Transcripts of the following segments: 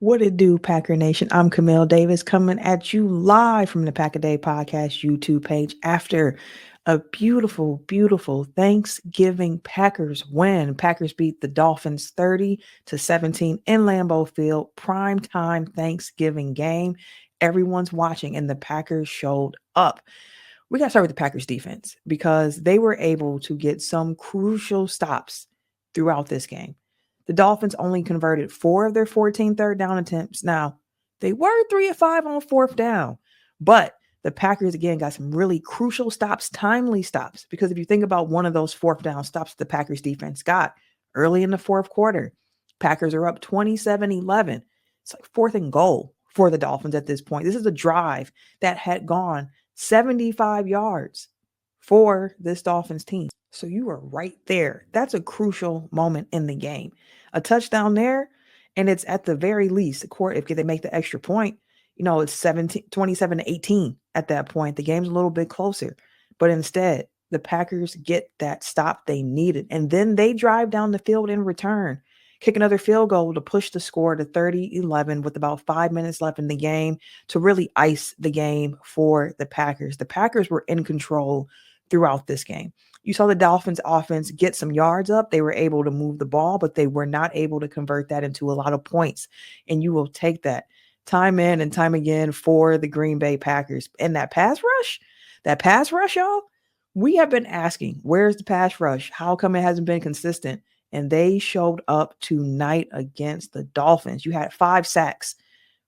What it do, Packer Nation? I'm Camille Davis coming at you live from the Pack a Day Podcast YouTube page after a beautiful, beautiful Thanksgiving Packers win. Packers beat the Dolphins 30-17 in Lambeau Field, prime time Thanksgiving game. Everyone's watching, and the Packers showed up. We got to start with the Packers defense because they were able to get some crucial stops throughout this game. The Dolphins only converted 4 of their 14 third down attempts. Now, they were 3 of 5 on fourth down, but the Packers again got some really crucial stops, timely stops, because if you think about one of those fourth down stops the Packers defense got early in the fourth quarter, Packers are up 27-11. It's like fourth and goal for the Dolphins at this point. This is a drive that had gone 75 yards for this Dolphins team. So you are right there. That's a crucial moment in the game. A touchdown there, and it's at the very least, if they make the extra point, it's 27-18 at that point. The game's a little bit closer. But instead, the Packers get that stop they needed. And then they drive down the field in return, kick another field goal to push the score to 30-11 with about 5 minutes left in the game to really ice the game for the Packers. The Packers were in control throughout this game. You saw the Dolphins offense get some yards up. They were able to move the ball, but they were not able to convert that into a lot of points. And you will take that time in and time again for the Green Bay Packers. And that pass rush, y'all, we have been asking, where's the pass rush? How come it hasn't been consistent? And they showed up tonight against the Dolphins. You had 5 sacks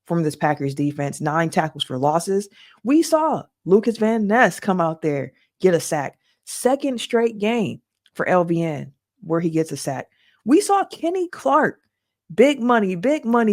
from this Packers defense, 9 tackles for losses. We saw Lucas Van Ness come out there, get a sack. Second straight game for LVN where he gets a sack. We saw Kenny Clark, big money,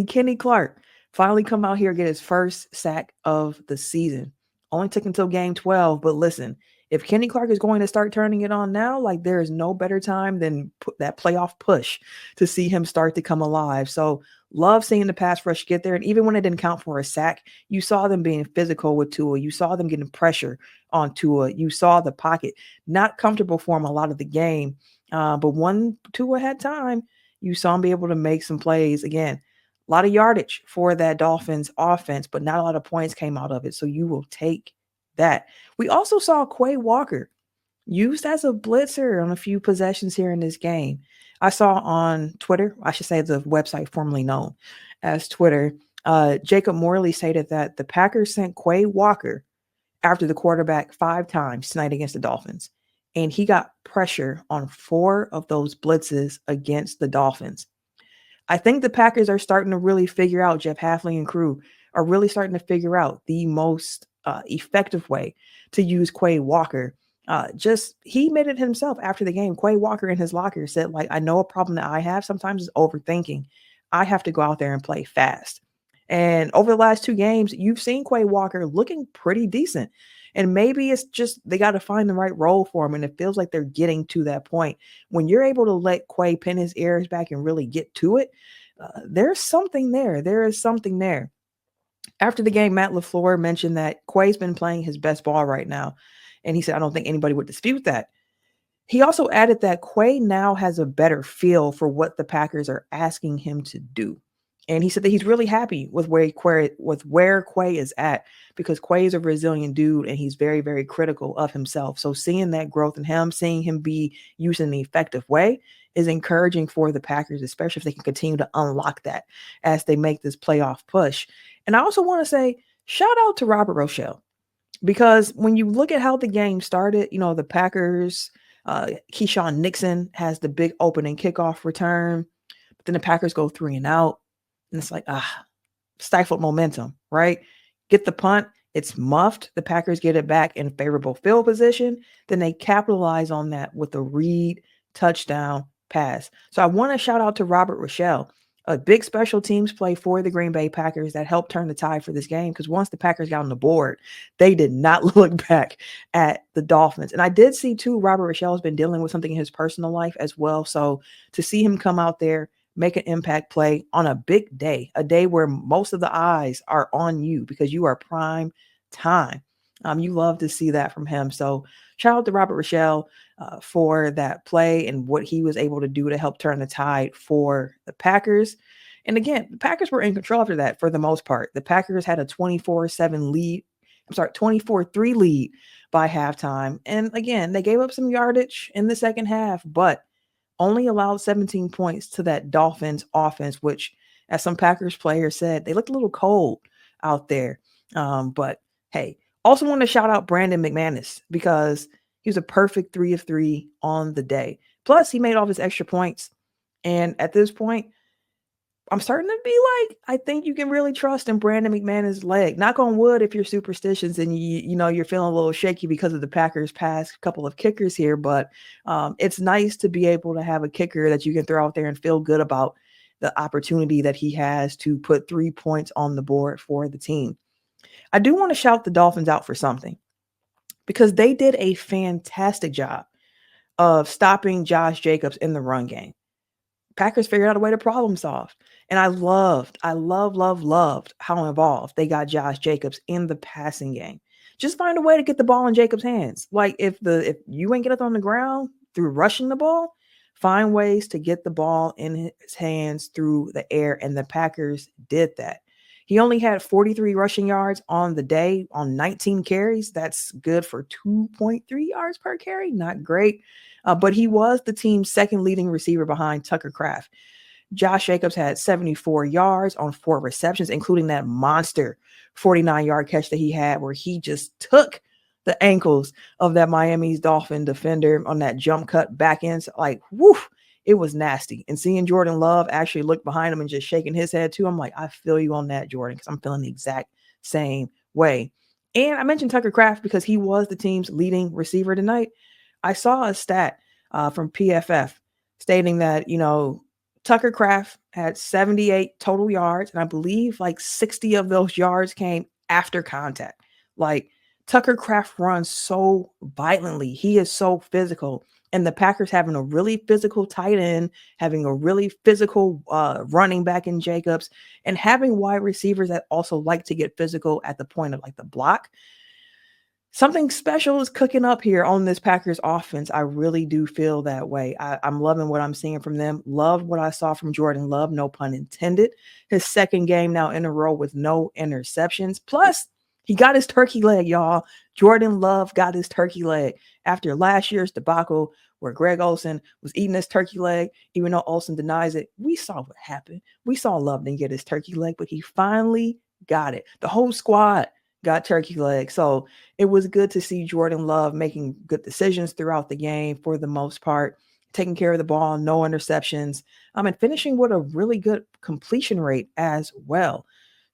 Kenny Clark, finally come out here and get his first sack of the season. Only took until game 12, but listen, if Kenny Clark is going to start turning it on now, like there is no better time than that playoff push to see him start to come alive. So love seeing the pass rush get there. And even when it didn't count for a sack, you saw them being physical with Tua. You saw them getting pressure on Tua. You saw the pocket not comfortable for him a lot of the game. But when Tua had time, you saw him be able to make some plays. Again, a lot of yardage for that Dolphins offense, but not a lot of points came out of it. So you will take that. We also saw Quay Walker used as a blitzer on a few possessions here in this game. I saw on Twitter, I should say the website formerly known as Twitter, Jacob Morley stated that the Packers sent Quay Walker after the quarterback 5 times tonight against the Dolphins. And he got pressure on 4 of those blitzes against the Dolphins. I think the Packers are starting to really figure out, Jeff Hafley and crew are really starting to figure out the most effective way to use Quay Walker. He made it himself after the game. Quay Walker in his locker said, I know a problem that I have sometimes is overthinking. I have to go out there and play fast. And over the last 2 games, you've seen Quay Walker looking pretty decent. And maybe it's just they got to find the right role for him. And it feels like they're getting to that point. When you're able to let Quay pin his ears back and really get to it, there's something there. There is something there. After the game, Matt LaFleur mentioned that Quay's been playing his best ball right now. And he said, I don't think anybody would dispute that. He also added that Quay now has a better feel for what the Packers are asking him to do. And he said that he's really happy with where Quay is at because Quay is a resilient dude and he's very, very critical of himself. So seeing that growth in him, seeing him be used in an effective way is encouraging for the Packers, especially if they can continue to unlock that as they make this playoff push. And I also want to say shout out to Robert Rochelle because when you look at how the game started, the Packers, Keyshawn Nixon has the big opening kickoff return, but then the Packers go 3 and out. And it's like, stifled momentum, right? Get the punt. It's muffed. The Packers get it back in favorable field position. Then they capitalize on that with a Reed touchdown pass. So I want to shout out to Robert Rochelle, a big special teams play for the Green Bay Packers that helped turn the tide for this game because once the Packers got on the board, they did not look back at the Dolphins. And I did see, too, Robert Rochelle has been dealing with something in his personal life as well. So to see him come out there, make an impact play on a big day, a day where most of the eyes are on you because you are prime time. You love to see that from him. So shout out to Robert Rochelle for that play and what he was able to do to help turn the tide for the Packers. And again, the Packers were in control after that for the most part. The Packers had a 24-7 lead. I'm sorry, 24-3 lead by halftime. And again, they gave up some yardage in the second half, but only allowed 17 points to that Dolphins offense, which, as some Packers players said, they looked a little cold out there. But hey, also want to shout out Brandon McManus because he was a perfect 3 of 3 on the day. Plus, he made all of his extra points. And at this point, I'm starting to be like, I think you can really trust in Brandon McManus' leg. Knock on wood if you're superstitious and you're feeling a little shaky because of the Packers' past couple of kickers here, but it's nice to be able to have a kicker that you can throw out there and feel good about the opportunity that he has to put 3 points on the board for the team. I do want to shout the Dolphins out for something because they did a fantastic job of stopping Josh Jacobs in the run game. Packers figured out a way to problem solve. And I loved how involved they got Josh Jacobs in the passing game. Just find a way to get the ball in Jacobs' hands. Like if you ain't get it on the ground through rushing the ball, find ways to get the ball in his hands through the air. And the Packers did that. He only had 43 rushing yards on the day on 19 carries. That's good for 2.3 yards per carry. Not great. But he was the team's second leading receiver behind Tucker Kraft. Josh Jacobs had 74 yards on 4 receptions, including that monster 49-yard catch that he had where he just took the ankles of that Miami Dolphin defender on that jump cut back end. Like, woof, it was nasty. And seeing Jordan Love actually look behind him and just shaking his head too, I'm like, I feel you on that, Jordan, because I'm feeling the exact same way. And I mentioned Tucker Kraft because he was the team's leading receiver tonight. I saw a stat from PFF stating that, Tucker Kraft had 78 total yards, and I believe like 60 of those yards came after contact. Like Tucker Kraft runs so violently. He is so physical. And the Packers having a really physical tight end, having a really physical running back in Jacobs, and having wide receivers that also like to get physical at the point of like the block. Something special is cooking up here on this Packers offense. I really do feel that way. I'm loving what I'm seeing from them. Loved what I saw from Jordan Love, no pun intended. His second game now in a row with no interceptions. Plus, he got his turkey leg, y'all. Jordan Love got his turkey leg after last year's debacle where Greg Olsen was eating his turkey leg. Even though Olsen denies it, we saw what happened. We saw Love didn't get his turkey leg, but he finally got it. The whole squad got turkey leg. So it was good to see Jordan Love making good decisions throughout the game for the most part, taking care of the ball, no interceptions, and finishing with a really good completion rate as well.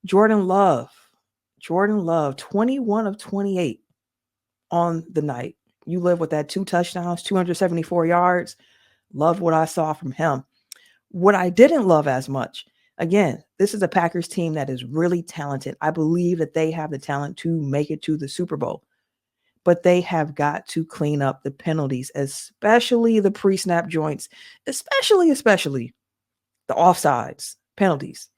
Jordan Love, 21 of 28 on the night. You live with that 2 touchdowns, 274 yards. Loved what I saw from him. What I didn't love as much, again, this is a Packers team that is really talented. I believe that they have the talent to make it to the Super Bowl, but they have got to clean up the penalties, especially the pre-snap joints, especially the offsides penalties.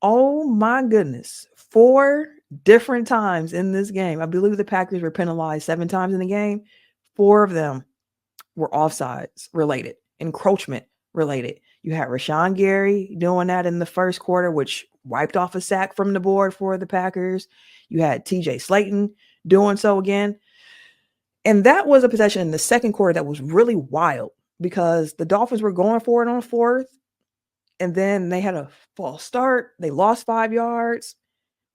Oh my goodness. 4 different times in this game. I believe the Packers were penalized 7 times in the game. 4 of them were offsides related, encroachment related. You had Rashawn Gary doing that in the first quarter, which wiped off a sack from the board for the Packers. You had TJ Slayton doing so again. And that was a possession in the second quarter that was really wild because the Dolphins were going for it on 4th. And then they had a false start. They lost 5 yards.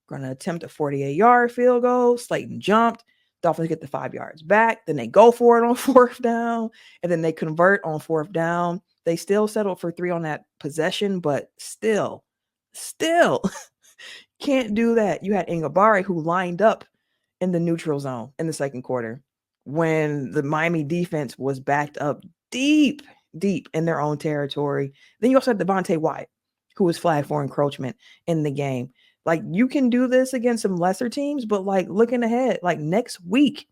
Going to attempt a 48-yard field goal. Slayton jumped. Dolphins get the 5 yards back. Then they go for it on 4th down. And then they convert on 4th down. They still settled for 3 on that possession, but still can't do that. You had Ingabari who lined up in the neutral zone in the second quarter when the Miami defense was backed up deep in their own territory. Then you also had Devontae Wyatt, who was flagged for encroachment in the game. Like, you can do this against some lesser teams, but like looking ahead, like next week,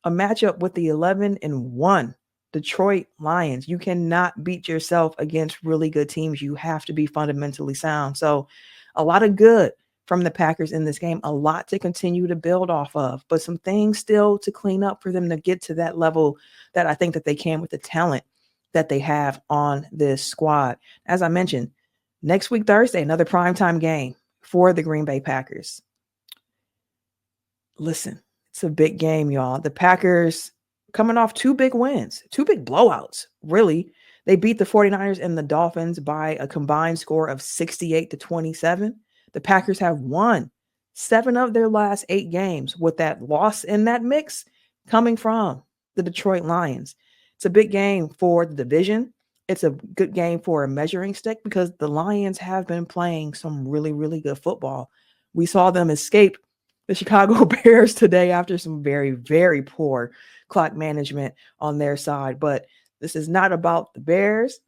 a matchup with the 11-1 Detroit Lions. You cannot beat yourself against really good teams. You have to be fundamentally sound. So a lot of good from the Packers in this game, a lot to continue to build off of, but some things still to clean up for them to get to that level that I think that they can with the talent that they have on this squad. As I mentioned, Next week, Thursday, another primetime game for the Green Bay Packers. Listen, it's a big game, y'all. The Packers coming off two big wins, two big blowouts, really. They beat the 49ers and the Dolphins by a combined score of 68-27. The Packers have won 7 of their last 8 games, with that loss in that mix coming from the Detroit Lions. It's a big game for the division. It's a good game for a measuring stick because the Lions have been playing some really, really good football. We saw them escape the Chicago Bears today after some very, very poor clock management on their side. But this is not about the Bears.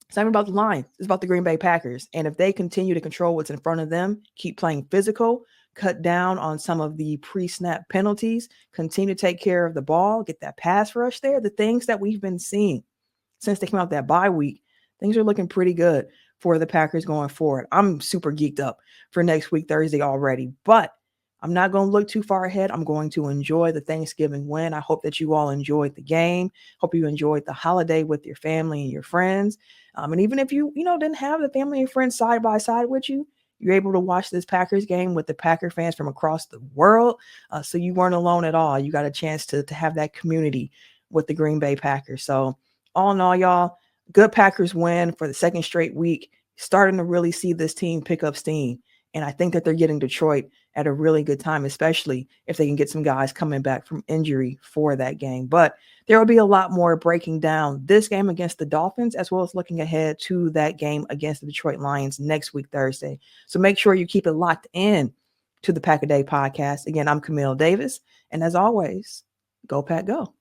It's not even about the Lions. It's about the Green Bay Packers. And if they continue to control what's in front of them, keep playing physical, cut down on some of the pre-snap penalties, continue to take care of the ball, get that pass rush there, the things that we've been seeing since they came out that bye week, things are looking pretty good for the Packers going forward. I'm super geeked up for next week, Thursday already, but I'm not going to look too far ahead. I'm going to enjoy the Thanksgiving win. I hope that you all enjoyed the game. Hope you enjoyed the holiday with your family and your friends. And even if you didn't have the family and friends side by side with you, you're able to watch this Packers game with the Packer fans from across the world. So you weren't alone at all. You got a chance to have that community with the Green Bay Packers. So all in all, y'all, good Packers win for the second straight week. Starting to really see this team pick up steam. And I think that they're getting Detroit at a really good time, especially if they can get some guys coming back from injury for that game. But there will be a lot more breaking down this game against the Dolphins, as well as looking ahead to that game against the Detroit Lions next week, Thursday. So make sure you keep it locked in to the Pack a Day podcast. Again, I'm Camille Davis. And as always, go Pack Go.